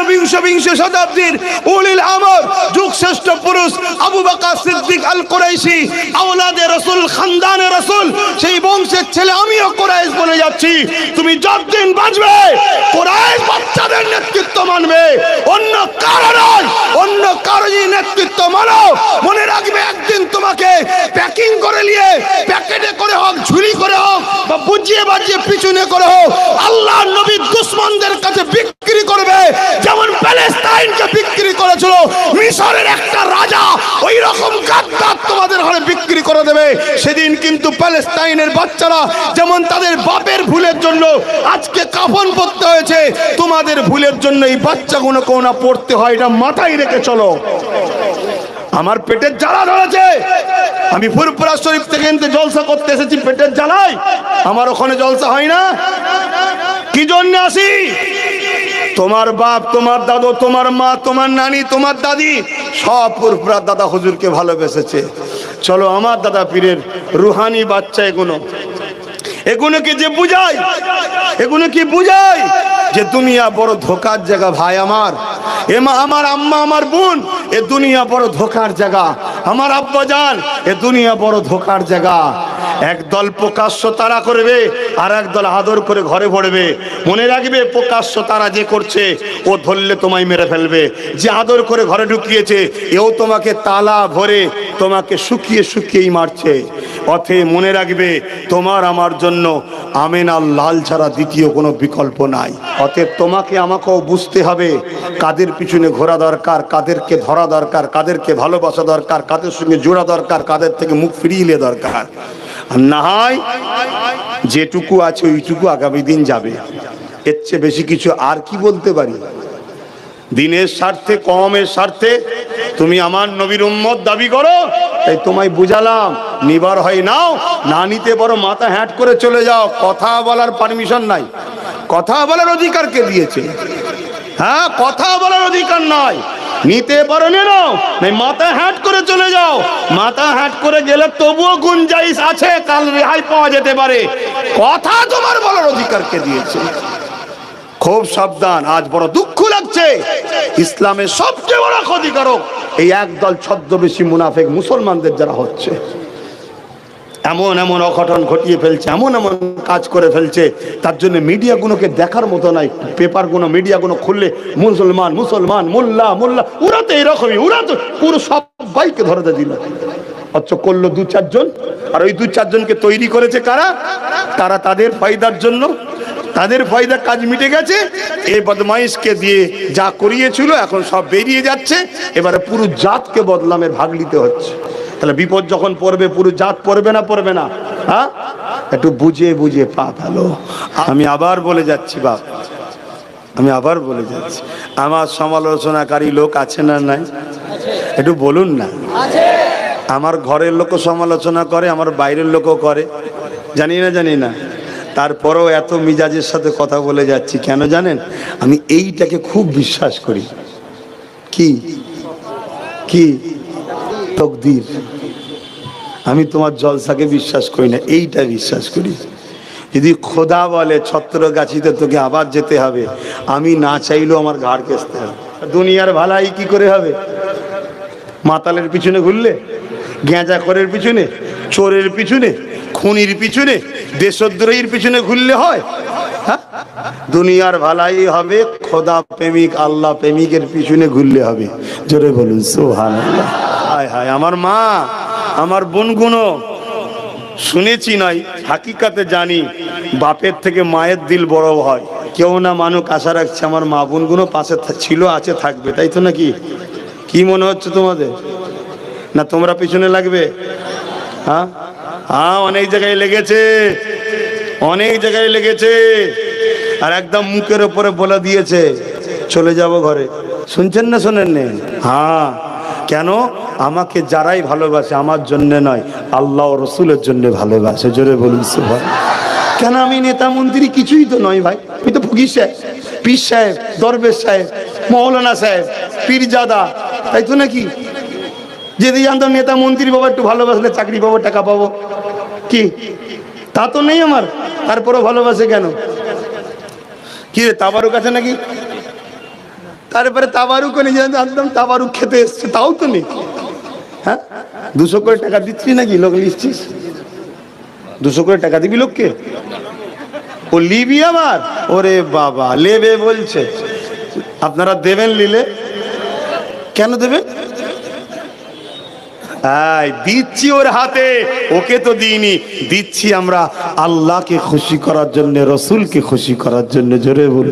বিংশ শতাব্দীর উলিল আমর যুগশ্রেষ্ঠ পুরুষ আবু বকর সিদ্দিক আল কুরাইশি, আওলাদে রাসূল, খানদানে রাসূল, সেই বংশের ছেলে আমিও কুরাইশ বনে যাচ্ছি। তুমি যতদিন বাঁচবে কুরাইশ বাচ্চাদের নেতৃত্ব মানবে, অন্য কারো নয়। অন্য কারো যদি নেতৃত্ব মানো, মনে রাখবে একদিন তোমাকে প্যাকিং করে নিয়ে প্যাকেটে করে হোক, ঝুলি করে হোক, বা বুঝিয়ে বাজিয়ে পিছনে করে হোক, আল্লাহর নবীর দুশমনদের কাছে বিক্রি করবে। যেমন প্যালেস্টাইনকে বিক্রি করেছিল মিশরের একটা রাজা, ওই রকম গাদ্দার তোমাদের ঘরে বিক্রি করে দেবে। সেদিন কিন্তু প্যালেস্টাইনের বাচ্চারা যেমন তাদের বাপের ভুলের জন্য আজকে কাফন পরতে হয়েছে, তোমাদের ভুলের জন্য এই বাচ্চাগুলো কোনা পড়তে হয়, এটা মাথায় রেখে চলো। আমার পেটের জ্বালা ধরেছে, আমি ফুরফুরা শরীফ থেকে জলসা করতে এসেছি পেটের জ্বালায়। আমার ওখানে জলসা হয় না, কি জন্য আসি? তোমার বাপ, তোমার দাদু, তোমার মা, তোমার নানি, তোমার দাদি সব ফুরফুরা দাদা হুজুরকে ভালোবেসেছে। চলো আমার দাদা পীরের রুহানি বাচ্চা এগুলো কি যে বুঝায়, এগুলো কি বুঝায় যে দুনিয়া বড় ধোকার জায়গা। ভাই আমার, আমার আম্মা, আমার বোন, এ দুনিয়া বড় ধোকার জায়গা। আমার আব্বা জান, এ দুনিয়া বড় ধোকার জায়গা। একদল প্রকাশ্য তারা করবে, আর একদল আদর করে ঘরে ভরবে। মনে রাখবে প্রকাশ্য তারা যে করছে ও ধরলে তোমায় মেরে ফেলবে, যে আদর করে ঘরে ঢুকিয়েছে এও তোমাকে তালা ভরে তোমাকে শুকিয়ে শুকিয়েই মারছে। অতএব মনে রাখবে তোমার আমার জন্য আমেনার লাল ছাড়া দ্বিতীয় কোনো বিকল্প নাই। অতএব তোমাকে আমাকেও বুঝতে হবে কাদের পিছনে ঘোরা দরকার, কাদেরকে ধরা দরকার, কাদেরকে ভালোবাসা দরকার, কাদের সঙ্গে জোড়া দরকার, কাদের থেকে মুখ ফিরিয়ে নিয়ে দরকার। আর না হয় যেটুকু আছে ওইটুকু আগামী দিন যাবে, এর চেয়ে বেশি কিছু আর কি বলতে পারি? দিনের স্বার্থে, কওমের স্বার্থে তুমি আমার নবীর উম্মত দাবি করো, তাই তোমায় বুঝালাম। নিবার হয় নাও, না নিতে বড় মাথা হ্যাট করে চলে যাও। কথা বলার পারমিশন নাই, কথা বলার অধিকার কে দিয়েছে? হ্যাঁ, কথা বলার অধিকার নাই। নিতে পারো নাও, মাথা হ্যাট করে চলে যাও। মাথা হ্যাট করে গেলে তবুও গুঞ্জাইশ আছে, কাল রেহাই পাওয়া যেতে পারে। কথা তোমার বলার অধিকার কে দিয়েছে? খুব সাবধান। আজ বড় দুঃখ লাগছে, ইসলামের সবচেয়ে বড় ক্ষতিকারক এই একদল ছদ্মবেশী মুনাফিক মুসলমানদের যারা হচ্ছে। এমন এমন অঘটন ঘটিয়ে ফেলছে, এমন এমন কাজ করে ফেলছে, তার জন্য মিডিয়াগুলোকে দেখার মতো নাই। পেপারগুলো, মিডিয়াগুলো খুললে মুসলমান মুসলমান, মোল্লা মোল্লা, ওরা তো এরকমই, ওরা তো পুরো সবাইকে ধরে দিল। অথচ করলো দু চারজন, আর ওই দু চারজনকে তৈরি করেছে কারা? তারা তাদের ফায়দার জন্য, তাদের ফায়দা কাজ মিটে গেছে। এই বদমাইশকে দিয়ে যা করিয়েছিল এখন সব বেরিয়ে যাচ্ছে, এবারে পুরো জাতকে বদলামের ভাগ নিতে হচ্ছে। তাহলে বিপদ যখন পড়বে পুরো জাত পড়বে না, পড়বে না? হ্যাঁ, একটু বুঝে বুঝে পা ফেলো। আমি আবার বলে যাচ্ছি বাপ, আমি আবার বলে যাচ্ছি, আমার সমালোচনাকারী লোক আছে না নাই? একটু বলুন না। আমার ঘরের লোকও সমালোচনা করে, আমার বাইরের লোকও করে, জানি না জানি না। তারপরেও এত মিজাজের সাথে কথা বলে যাচ্ছি কেন জানেন? আমি এইটাকে খুব বিশ্বাস করি। কি কি? তকদির। আমি তোমার জলসাকে বিশ্বাস করি না, এইটা বিশ্বাস করি। যদি খোদা বলে ছত্রগাছিতে তোকে আবার যেতে হবে, আমি না চাইলেও আমার ঘাড় কেসতে হবে। দুনিয়ার ভালাই কি করে হবে? মাতালের পিছনে ঘুরলে, গেঁজাখোরের পিছনে, চোরের পিছনে, খুনির পিছনে, দেশদ্রোহীর পিছনে ঘুরলে হয়? হ্যাঁ, দুনিয়ার ভালাই হবে খোদা প্রেমিক, আল্লাহ প্রেমিকের পিছনে ঘুরলে হবে। জোরে বলুন সুবহানাল্লাহ। হায় হায়, আমার মা, আমার বোনগুলো শুনেছি নয়, হাকিকাতে জানি, বাপের থেকে মায়ের দিল বড় হয়। কেউ না মানুষ আশা রাখছে আমার মা বোনগুলো পাশে ছিল, আছে, থাকবে, তাই তো নাকি? কি মনে হচ্ছে তোমাদের? না তোমরা পিছনে লাগবে? হ্যাঁ হ্যাঁ, অনেক জায়গায় লেগেছে, অনেক জায়গায় লেগেছে। আর একদম মুখের উপরে বলে দিয়েছে চলে যাব ঘরে। শুনছেন না শোনেন না? হ্যাঁ, কেন? আমাকে যারাই ভালোবাসে আমার জন্য নয়, আল্লাহ ও রসুলের জন্য ভালোবাসে। জোরে বলুন সুবহানাল্লাহ। কেন? আমি নেতা মন্ত্রী কিছুই তো নয় ভাই, আমি তো ফকির সাহেব, পীর সাহেব, দরবেশ সাহেব, মৌলানা সাহেব, পীরজাদা, তাই তো নাকি? যদি জানতাম নেতা মন্ত্রী বাবা একটু ভালোবাসলে চাকরি পাবো, টাকা পাবো, কি তা তো নেই আমার, তারপরও ভালোবাসে কেন? কি রে, তাবারুক আছে নাকি? তারপরে তাবারুক নিয়ে জানতাম তাবারুক খেতে এসছে, তাও তো নেই। হ্যাঁ, 200 করে টাকা দিচ্ছি নাকি লোক লিখছিস? 200 করে টাকা দিবি লোককে? ও লিবি আবার? ওরে বাবা, লেবে বলছে। আপনারা দেবেন নিলে? কেন দেবেন? দিচ্ছি ওর হাতে, ওকে তো দিইনি। দিচ্ছি আমরা আল্লাহকে খুশি করার জন্য, রসুলকে খুশি করার জন্য। জোরে বলুন।